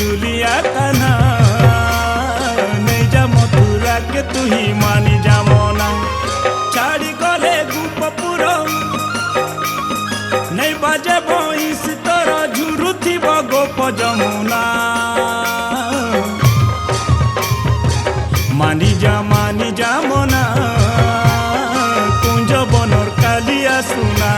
चुलिया कान्हा नहीं जा मथुरा के तू ही मानी जा मोना छाड़ी गले गोपपुर नहीं बाजे भईस तोर झुरुथिब गोप जमुना मानी जा मोना कुंज बनर कालिया सुना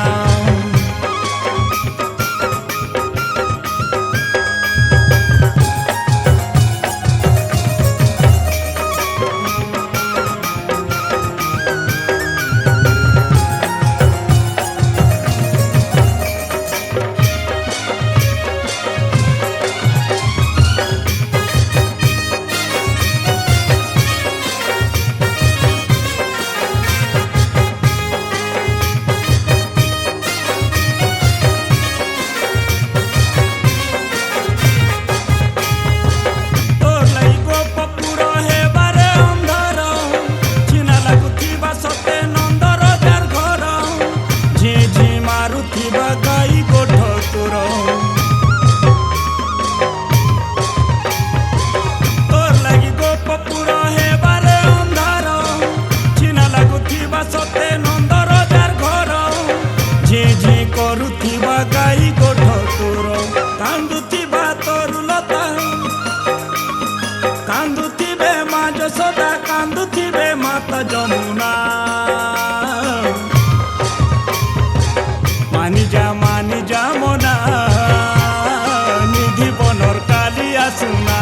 करुथिबा गाई गोठ तोर कांदुथिबा तरुलता कांदुथिबे माँ यशोदा कांदुथिबे माता जमुना मानी जा मोना निधि बनर कालिया सुना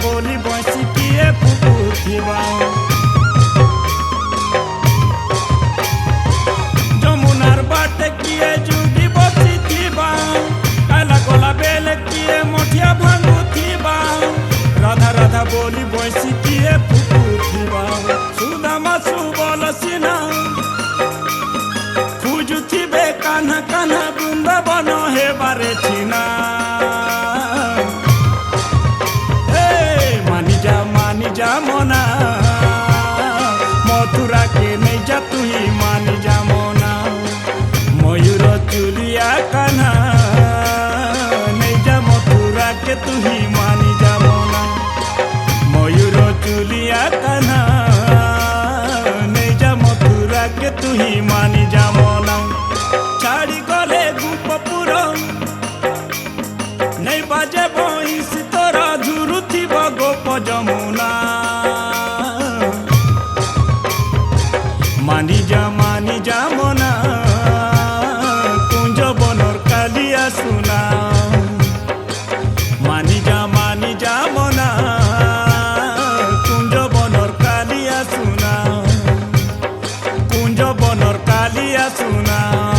बोली बसी किए पुकुथिबा जमुनार बाटे किए जुगी बसीथिबा काला गोला बेले किए मोठिया भांगुथिबा राधा बोली बसी किए पुकुथिबा सुदामा सुबल सिना खुजुथिबे कान्हा वृंदावन हेबारे छिना जा मोना मथुरा के नहीं जा तू ही मानी जा मोना मयूर चुलिया कान्हा नहीं जा मथुरा के तू ही मानी जा मोना मयूर चुलिया कान्हा नहीं जा मथुरा के तू ही मानी जा मोना छाड़ी गले गोपपुर नहीं बाजे भईस तोरा झुरुथिब गोप जमुना मानी जा मोना कुंज बनर कालिया सुना मानी जा मोना कुंज बनर कालिया सुना कुंज बनर कालिया सुना।